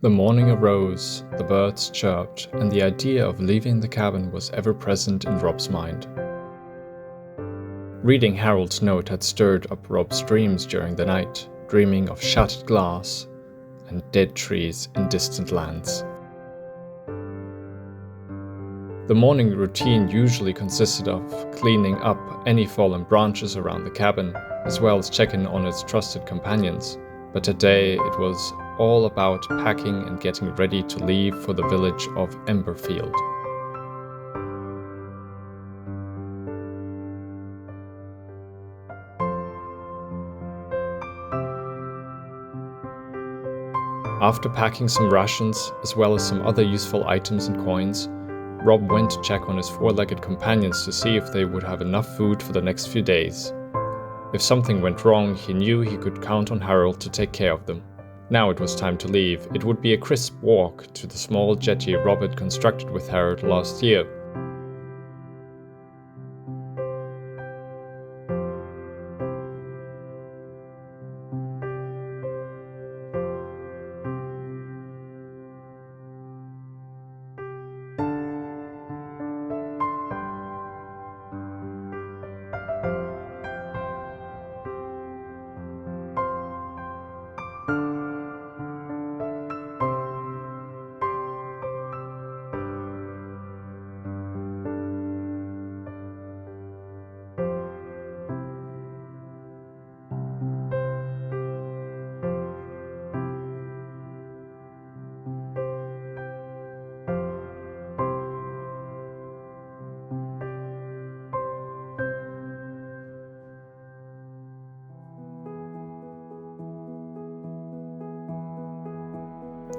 The morning arose, the birds chirped, and the idea of leaving the cabin was ever present in Rob's mind. Reading Harold's note had stirred up Rob's dreams during the night, dreaming of shattered glass and dead trees in distant lands. The morning routine usually consisted of cleaning up any fallen branches around the cabin, as well as checking on its trusted companions, but today it was all about packing and getting ready to leave for the village of Ember Field. After packing some rations, as well as some other useful items and coins, Rob went to check on his four-legged companions to see if they would have enough food for the next few days. If something went wrong, he knew he could count on Harold to take care of them. Now it was time to leave. It would be a crisp walk to the small jetty Rob had constructed with Harold last year.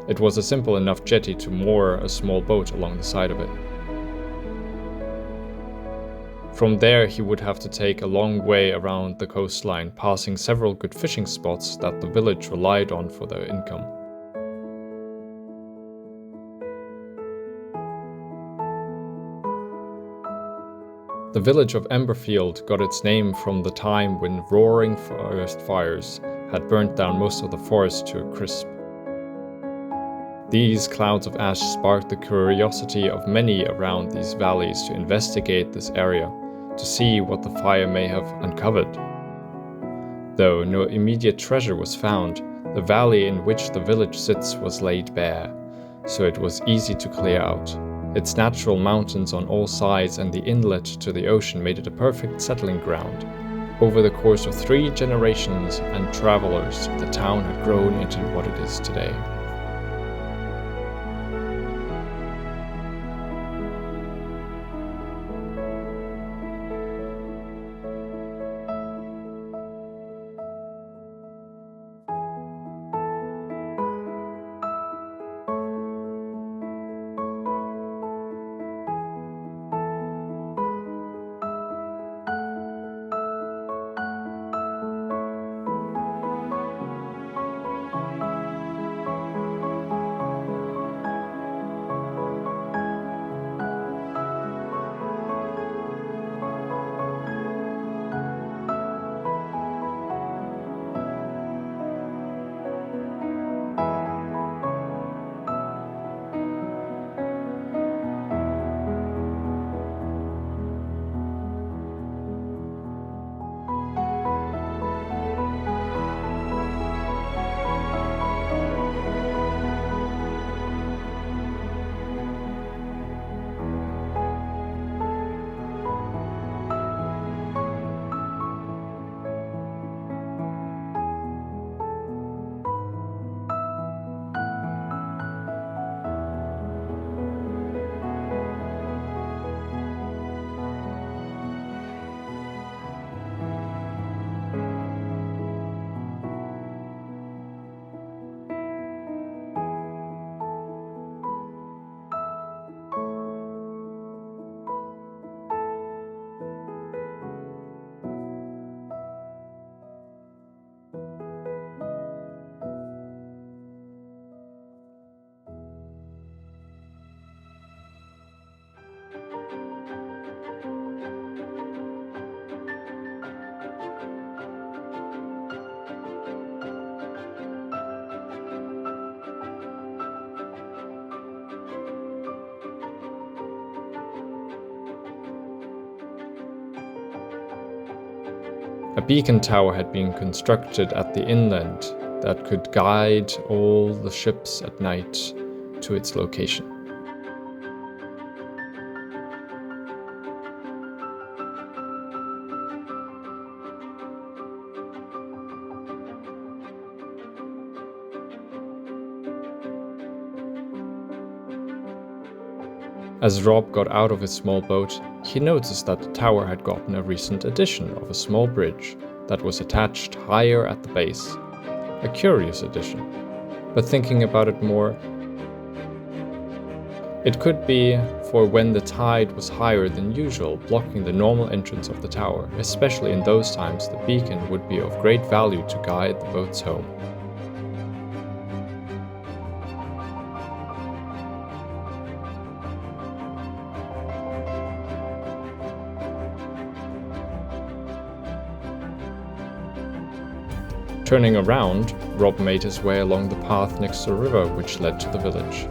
It was a simple enough jetty to moor a small boat along the side of it. From there he would have to take a long way around the coastline, passing several good fishing spots that the village relied on for their income. The village of Ember Field got its name from the time when roaring forest fires had burnt down most of the forest to a crisp. These clouds of ash sparked the curiosity of many around these valleys to investigate this area, to see what the fire may have uncovered. Though no immediate treasure was found, the valley in which the village sits was laid bare, so it was easy to clear out. Its natural mountains on all sides and the inlet to the ocean made it a perfect settling ground. Over the course of 3 generations and travelers, the town had grown into what it is today. A beacon tower had been constructed at the inland that could guide all the ships at night to its location. As Rob got out of his small boat, he noticed that the tower had gotten a recent addition of a small bridge that was attached higher at the base. A curious addition, but thinking about it more, it could be for when the tide was higher than usual, blocking the normal entrance of the tower. Especially in those times, the beacon would be of great value to guide the boats home. Turning around, Rob made his way along the path next to the river which led to the village.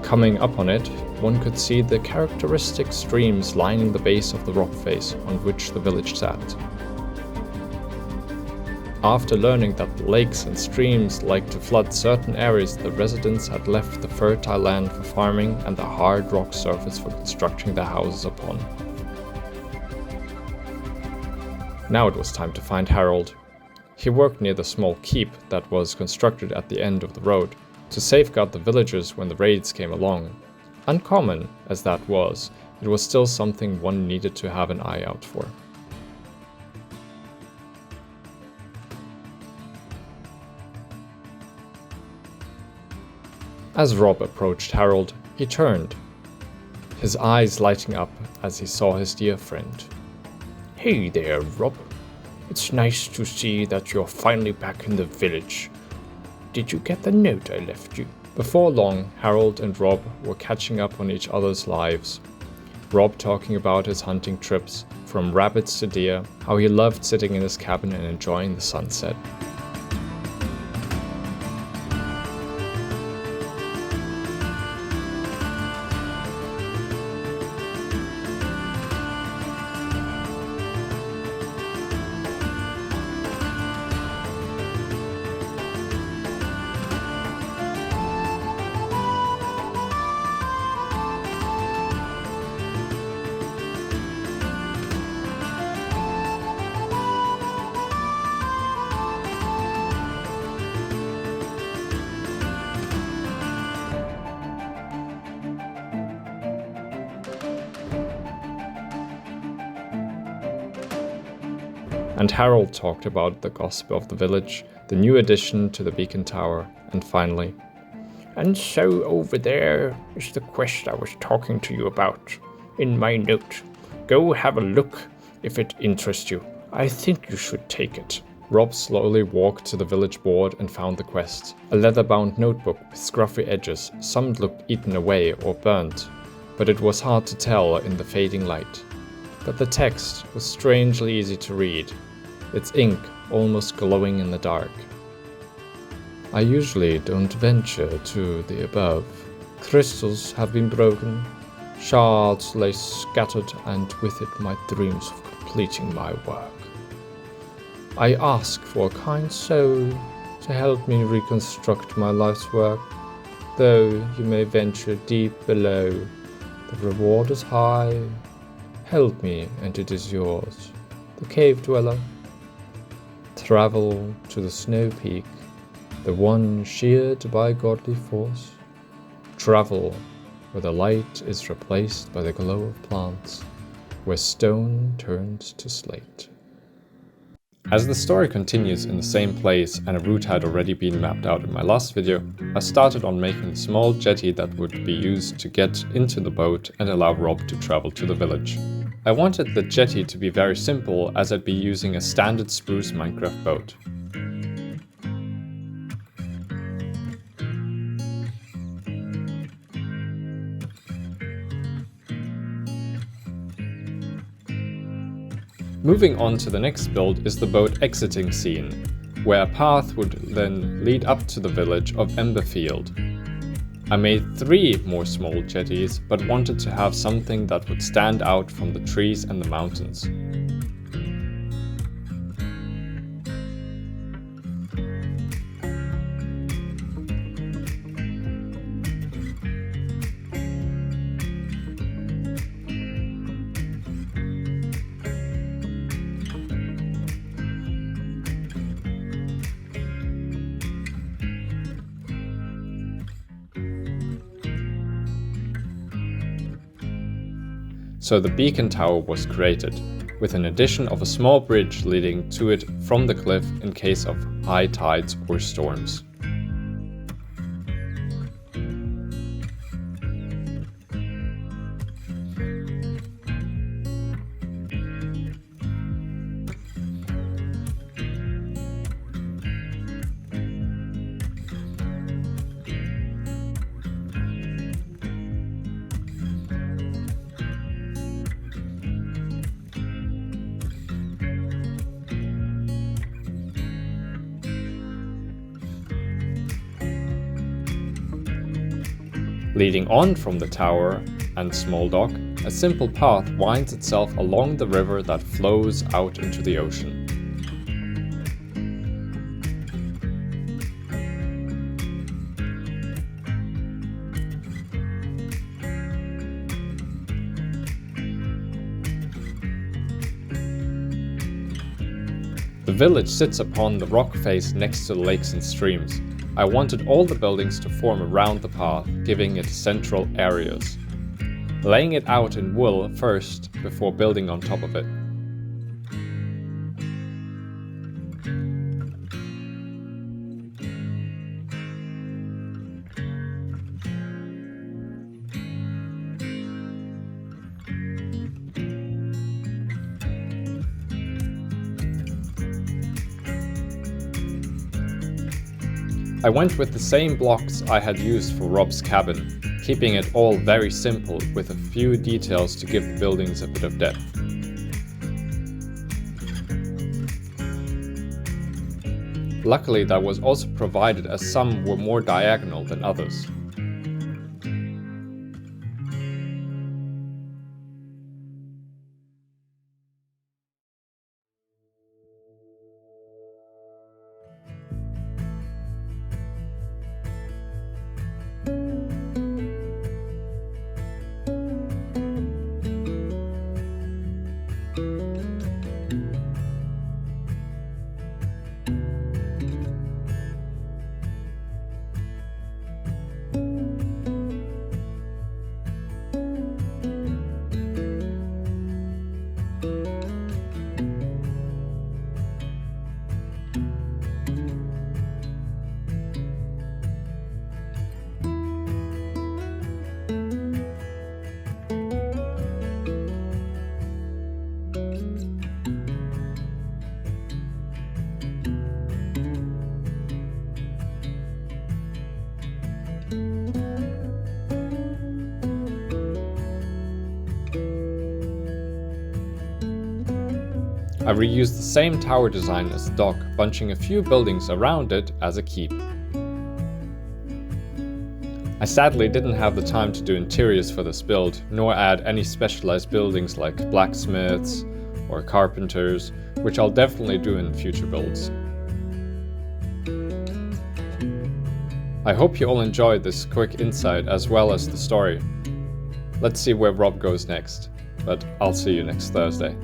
Coming up on it, one could see the characteristic streams lining the base of the rock face on which the village sat. After learning that lakes and streams like to flood certain areas, the residents had left the fertile land for farming and the hard rock surface for constructing their houses upon. Now it was time to find Harold. He worked near the small keep that was constructed at the end of the road, to safeguard the villagers when the raids came along. Uncommon as that was, it was still something one needed to have an eye out for. As Rob approached Harold, he turned, his eyes lighting up as he saw his dear friend. Hey there, Rob. It's nice to see that you're finally back in the village. Did you get the note I left you? Before long, Harold and Rob were catching up on each other's lives. Rob talking about his hunting trips, from rabbits to deer, how he loved sitting in his cabin and enjoying the sunset. And Harold talked about the gossip of the village, the new addition to the beacon tower, and finally, "And so over there is the quest I was talking to you about, in my note. Go have a look if it interests you. I think you should take it." Rob slowly walked to the village board and found the quest. A leather-bound notebook with scruffy edges, some looked eaten away or burnt, but it was hard to tell in the fading light. But the text was strangely easy to read, its ink almost glowing in the dark. "I usually don't venture to the above. Crystals have been broken, shards lay scattered, and with it my dreams of completing my work. I ask for a kind soul to help me reconstruct my life's work. Though you may venture deep below, the reward is high. Help me and it is yours. The cave dweller, Travel to the snow peak, the one sheared by godly force. Travel where the light is replaced by the glow of plants, where stone turns to slate. As the story continues in the same place and a route had already been mapped out in my last video, I started on making a small jetty that would be used to get into the boat and allow Rob to travel to the village. I wanted the jetty to be very simple, as I'd be using a standard spruce Minecraft boat. Moving on to the next build is the boat exiting scene, where a path would then lead up to the village of Ember Field. I made 3 more small jetties, but wanted to have something that would stand out from the trees and the mountains. So the beacon tower was created, with an addition of a small bridge leading to it from the cliff in case of high tides or storms. Leading on from the tower and small dock, a simple path winds itself along the river that flows out into the ocean. The village sits upon the rock face next to the lakes and streams. I wanted all the buildings to form around the path, giving it central areas. Laying it out in wool first, before building on top of it. I went with the same blocks I had used for Rob's cabin, keeping it all very simple with a few details to give the buildings a bit of depth. Luckily, that was also provided, as some were more diagonal than others. I reused the same tower design as the dock, bunching a few buildings around it as a keep. I sadly didn't have the time to do interiors for this build, nor add any specialized buildings like blacksmiths or carpenters, which I'll definitely do in future builds. I hope you all enjoyed this quick insight as well as the story. Let's see where Rob goes next, but I'll see you next Thursday.